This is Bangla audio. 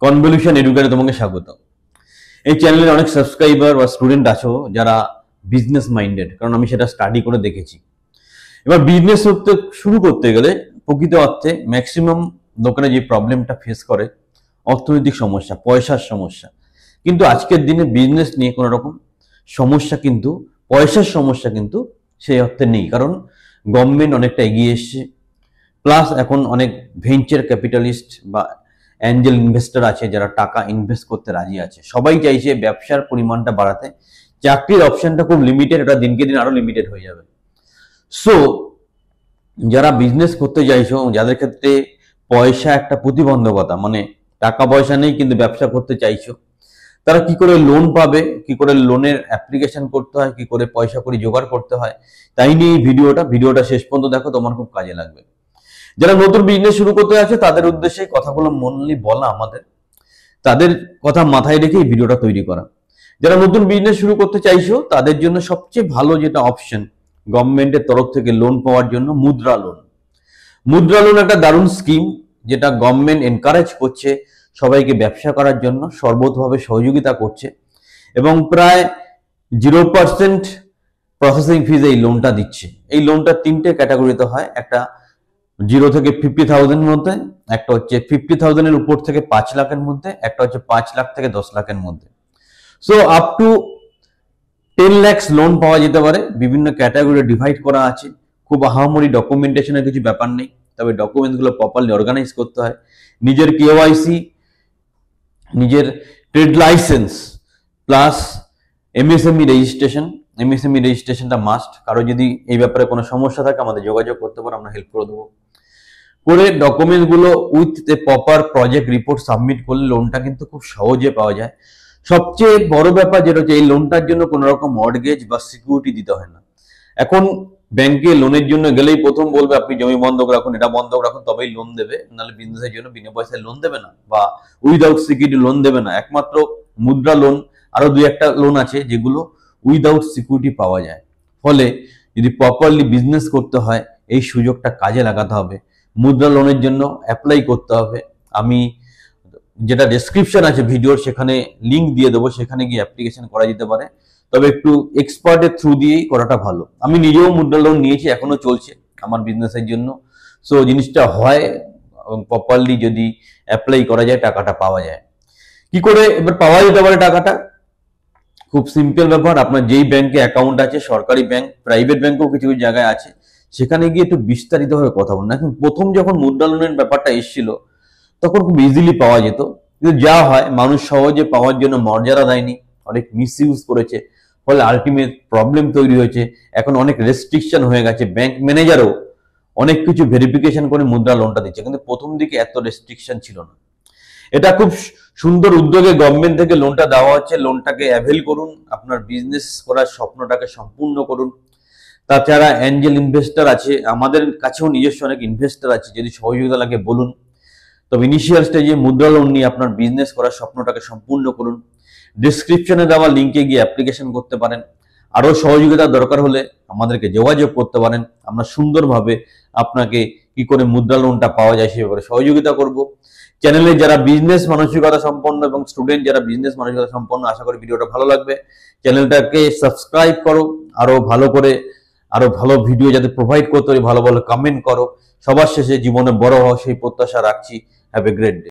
কনভলিউশন এডুকেটে তোমাকে স্বাগত। এই চ্যানেলে অনেক সাবস্ক্রাইবার বা স্টুডেন্ট আছো যারা বিজনেস মাইন্ডেড, কারণ আমি সেটা স্টাডি করে দেখেছি। এবার বিজনেস শুরু করতে গেলে প্রকৃত অর্থে ম্যাক্সিমাম লোকেরা যে প্রবলেমটা ফেস করে অর্থনৈতিক সমস্যা, পয়সার সমস্যা। কিন্তু আজকের দিনে বিজনেস নিয়ে কোনো রকম সমস্যা কিন্তু, পয়সার সমস্যা কিন্তু সেই অর্থে নেই, কারণ গভর্নমেন্ট অনেকটা এগিয়ে এসছে। প্লাস এখন অনেক ভেঞ্চার ক্যাপিটালিস্ট বা অ্যাঞ্জেল ইনভেস্টর আছে যারা টাকা ইনভেস্ট করতে রাজি আছে। সবাই চাইছে ব্যবসার পরিমাণটা বাড়াতে। চাকরির অপশনটা খুব লিমিটেড, এটা দিনকে দিন আরো লিমিটেড হয়ে যাবে। সো যারা বিজনেস করতে চাইছো, যাদের ক্ষেত্রে পয়সা একটা প্রতিবন্ধকতা, মানে টাকা পয়সা নেই কিন্তু ব্যবসা করতে চাইছো, তারা কি করে লোন পাবে, কি করে লোনের অ্যাপ্লিকেশন করতে হয়, কি করে পয়সা করে জোগাড় করতে হয়, তাই নিয়ে এই ভিডিওটা শেষ পর্যন্ত দেখো, তোমার খুব কাজে লাগবে। যারা নতুন বিজনেস শুরু করতে আছে তাদের উদ্দেশ্যে কথাগুলো মনলি বলা, আমাদের তাদের কথা মাথায় রেখে এই ভিডিওটা তৈরি করা। যারা নতুন বিজনেস শুরু করতে চাইছো তাদের জন্য সবচেয়ে ভালো যেটা অপশন গভর্নমেন্টের তরফ থেকে লোন পাওয়ার জন্য, মুদ্রা লোন। মুদ্রা লোন একটা দারুণ স্কিম, যেটা গভর্নমেন্ট এনকারেজ করছে সবাইকে ব্যবসা করার জন্য, সর্বতভাবে সহযোগিতা করছে এবং প্রায় 0% প্রসেসিং ফিজ এই লোনটা দিচ্ছে। এই লোনটা তিনটে ক্যাটাগরিতে হয়, একটা 0 থেকে 50,000 মধ্যে, একটা হচ্ছে 50,000 এর উপর থেকে 5 লাখের মধ্যে, একটা হচ্ছে 5 লাখ থেকে 10 লাখের মধ্যে। So up to 10 lakhs loan পাওয়া যেতে পারে। বিভিন্ন ক্যাটাগরি ডিভাইড করা আছে। খুব আহামরি ডকুমেন্টেশনের কিছু ব্যাপার নেই, তবে ডকুমেন্টসগুলো প্রপারলি অর্গানাইজ করতে হয়। নিজের কেওয়াইসি, নিজের ট্রেড লাইসেন্স প্লাস এমএসএমই রেজিস্ট্রেশনটা মাস্ট। কারো যদি এই ব্যাপারে কোনো সমস্যা থাকে আমাদের যোগাযোগ করতে পারো, আমরা হেল্প করে দেবো। করে ডকুমেন্টস গুলো with a proper project report submit করলে লোনটা কিন্তু খুব সহজে পাওয়া যায়। সবচেয়ে বড় ব্যাপার যেটা হচ্ছে, এই লোনটার জন্য কোনো রকম মর্টগেজ বা সিকিউরিটি দিতে হয় না। এখন ব্যাংকে লোনের জন্য গেলেই প্রথম বলবে আপনি জমি বন্ধক রাখুন, এটা বন্ধক রাখুন, তবেই লোন দেবে, নাহলে বিজনেসের জন্য বিনা পয়সায় লোন দেবে না বা উইদাউট সিকিউরিটি লোন দেবে না। একমাত্র মুদ্রা লোন, আরো দুই একটা লোন আছে যেগুলো উইদাউট সিকিউরিটি পাওয়া যায়। ফলে যদি প্রপারলি বিজনেস করতে হয় এই সুযোগটা কাজে লাগাতে হবে। মুদ্রা লোনের জন্য অ্যাপ্লাই করতে হবে। আমি যেটা ডেসক্রিপশন আছে ভিডিওর, সেখানে লিঙ্ক দিয়ে দেবো, সেখানে গিয়ে অ্যাপ্লিকেশন করা যেতে পারে, তবে একটু এক্সপার্টের থ্রু দিয়েই করাটা ভালো। আমি নিজেও মুদ্রা লোন নিয়েছি, এখনো চলছে আমার বিজনেসের জন্য। সো জিনিসটা হয় এবং প্রপারলি যদি অ্যাপ্লাই করা যায় টাকাটা পাওয়া যায়। কি করে এবার পাওয়া যেতে পারে টাকাটা? খুব সিম্পল ব্যাপার। আপনার যেই ব্যাংকে অ্যাকাউন্ট আছে, সরকারি ব্যাংক, প্রাইভেট ব্যাংকও কিছু কিছু জায়গায় আছে, সেখানে গিয়ে একটু বিস্তারিতভাবে কথা বলুন। এখন প্রথম যখন মুদ্রা লোনের ব্যাপারটা এসেছিল তখন খুব ইজিলি পাওয়া যেত, কিন্তু যা হয় মানুষ সহজে পাওয়ার জন্য মর্যাদা দেয়নি, অনেক মিসইউজ করেছে, ফলে আলটিমেট প্রবলেম তৈরি হয়েছে। এখন অনেক রেস্ট্রিকশন হয়ে গেছে, ব্যাংক ম্যানেজারও অনেক কিছু ভেরিফিকেশন করে মুদ্রা লোনটা দিচ্ছে, কিন্তু প্রথম দিকে এত রেস্ট্রিকশন ছিল না। এটা খুব সুন্দর উদ্যোগে গভর্নমেন্ট থেকে লোনটা দেওয়া হচ্ছে। লোনটাকে অ্যাভেল করুন, আপনার বিজনেস করার স্বপ্নটাকে সম্পূর্ণ করুন। তাছাড়া অ্যাঞ্জেল ইনভেস্টর আছে, আমাদের কাছেও নিজস্ব অনেক ইনভেস্টর আছে, যদি সহযোগিতা লাগে বলুন। তবে ইনিশিয়াল স্টেজে মুদ্রা লোন নিয়ে আপনার বিজনেস করার স্বপ্নটাকে সম্পূর্ণ করুন। ডিসক্রিপশনে দেওয়া লিঙ্কে গিয়ে অ্যাপ্লিকেশন করতে পারেন। আরো সহযোগিতার দরকার হলে আমাদেরকে যোগাযোগ করতে পারেন, আমরা সুন্দরভাবে আপনাকে কি করে মুদ্রা লোনটা পাওয়া যায় সে ব্যাপারে সহযোগিতা করব। চ্যানেলে যারা বিজনেস মানসিকতা সম্পন্ন এবং স্টুডেন্ট যারা বিজনেস মানসিকতা সম্পন্ন, আশা করি ভিডিওটা ভালো লাগবে। চ্যানেলটাকে সাবস্ক্রাইব করো, আরো ভালো করে আরো ভালো ভিডিও যাতে প্রোভাইড করতে পারি, ভালো ভালো কমেন্ট করো। সবার শেষে জীবনে বড় হওয়া সেই প্রত্যাশা রাখছি। Have a great day.